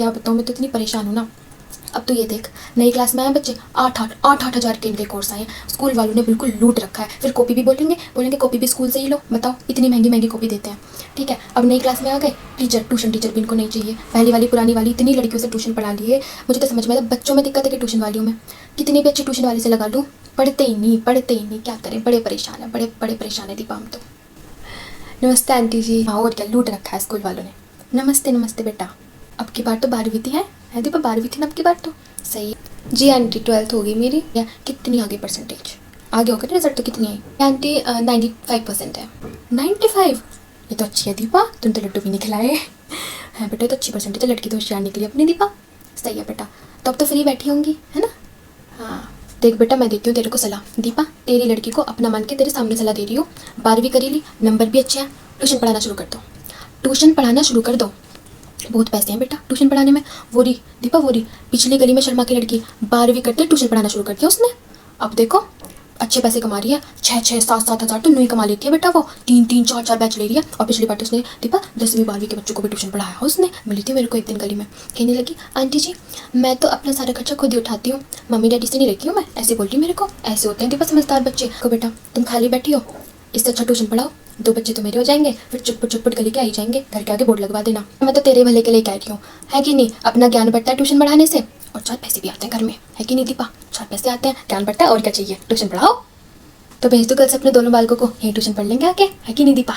क्या बताऊँ, मैं तो इतनी परेशान हूँ ना। अब तो ये देख, नई क्लास में आए बच्चे, 8,000 के इनके कोर्स आए। स्कूल वालों ने बिल्कुल लूट रखा है। फिर कॉपी भी बोलेंगे कॉपी भी स्कूल से ही लो। बताओ, इतनी महंगी महंगी कॉपी देते हैं। ठीक है, अब नई क्लास में आ गए, ट्यूशन टीचर भी इनको नहीं चाहिए। पहली वाली पुरानी वाली इतनी लड़कियों से ट्यूशन पढ़ा लिए, मुझे तो समझ में आता बच्चों में दिक्कत है कि ट्यूशन वालियों में। कितनी भी अच्छी ट्यूशन वाली से लगा लूँ, पढ़ते ही नहीं। क्या करें, बड़े परेशान है, बड़े परेशान है दीपा हम तो। नमस्ते आंटी जी। हाँ, और क्या लूट रखा है स्कूल वालों ने। नमस्ते बेटा। अब की बार तो 12वीं थी है दीपा, 12वीं थी ना अब की बार तो। सही है जी आंटी, 12th होगी मेरी। या कितनी आगे परसेंटेज आगे होगा, रिजल्ट तो कितनी आई आंटी? 95% है। 95? ये तो अच्छी है दीपा, तुम तो लड्डू भी नहीं खिलाए है बेटा। तो अच्छी परसेंटेज है, लड़की तो होशियार निकली अपनी दीपा। सही है बेटा, तो अब तो फ्री बैठी होंगी है ना? हाँ देख बेटा, मैं देती हूँ तेरे को सलाह। दीपा, तेरी लड़की को अपना मान के तेरे सामने सलाह दे रही हूँ। 12वीं करी ली, नंबर भी अच्छे हैं, ट्यूशन पढ़ाना शुरू कर दो। ट्यूशन पढ़ाना शुरू कर दो, बहुत पैसे हैं बेटा ट्यूशन पढ़ाने में। वो रही दीपा, वो रही पिछली गली में शर्मा की लड़की, 12वीं करते ट्यूशन पढ़ाना शुरू कर दिया उसने। अब देखो अच्छे पैसे कमा रही है, 6-7 हज़ार तो नहीं कमा लेती है बेटा वो। 3-4 बैच ले रही है। और पिछली बार तो उसने दीपा 10वीं 12वीं के बच्चों को भी ट्यूशन पढ़ाया उसने। मिली थी मेरे को एक दिन गली में, कहने लगी आंटी जी मैं तो अपना सारा खर्चा खुद ही उठाती हूँ, मम्मी डैडी से नहीं लेती हूँ मैं। ऐसे बोल रही मेरे को। ऐसे होते हैं दीपा समझदार बच्चे को। बेटा तुम खाली बैठी हो, इससे अच्छा ट्यूशन पढ़ाओ, 2 बच्चे तो मेरे हो जाएंगे, फिर चुटपुट गली के आ ही जाएंगे। घर के आगे बोर्ड लगवा देना। मैं तो तेरे भले के लिए कह रही हूँ, है कि नहीं? अपना ज्ञान बढ़ता है ट्यूशन पढ़ाने से, और 4 पैसे भी आते हैं घर में, है कि नहीं दीपा? 4 पैसे आते हैं, ज्ञान बढ़ता है, और क्या चाहिए? ट्यूशन पढ़ाओ। तो भेज दो कल से अपने दोनों बालकों को, यहीं ट्यूशन पढ़ लेंगे आके, है कि नहीं दीपा?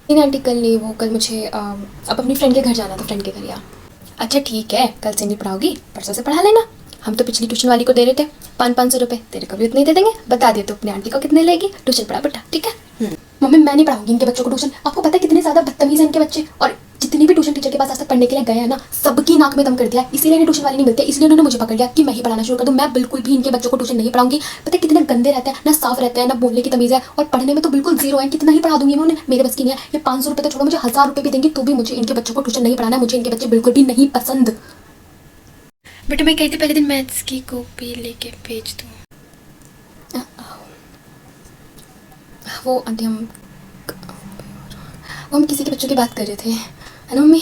नहीं आंटी कल नहीं, वो कल मुझे अब अपनी फ्रेंड के घर जाना था, फ्रेंड के घर। यार अच्छा ठीक है, कल से नहीं पढ़ाओगी, परसों से पढ़ा लेना। हम तो पिछली ट्यूशन वाली को दे रहे थे 500-500 रुपये, तेरे को भी उतने ही दे देंगे। बता दिए तो अपनी आंटी को कितने लेगी। ट्यूशन पढ़ा बेटा, ठीक है? मम्मी मैं नहीं पढ़ाऊंगी इनके बच्चों को ट्यूशन। आपको पता है कितने ज़्यादा बदतमीज हैं इनके बच्चे। और जितनी भी ट्यूशन टीचर के पास आज तक पढ़ने के लिए गए हैं ना, सबकी नाक में दम कर दिया। इसीलिए इन्हें ट्यूशन वाली नहीं मिलती, इसलिए उन्होंने मुझे पकड़ लिया कि मैं ही पढ़ाना शुरू कर दूँ। मैं बिल्कुल भी इनके बच्चों को ट्यूशन नहीं पढ़ाऊंगी। पता है कितने गंदे रहते हैं, ना साफ रहते हैं, ना बोलने की तमीज़ है, और पढ़ने में तो बिल्कुल जीरो है। कितना ही पढ़ा दूंगी मैं उन्हें, मेरे बस की नहीं है। ये 500 रुपये तो छोड़ो, मुझे 1000 रुपये भी देंगी तो भी मुझे इनके बच्चों को ट्यूशन नहीं पढ़ाना है। मुझे इनके बच्चे बिल्कुल भी नहीं पसंद। बेटा मैं कहती पहले दिन मैथ्स की कॉपी लेके भेज दूँ। वो आंटी हम किसी के बच्चों की बात कर रहे थे, है ना मम्मी?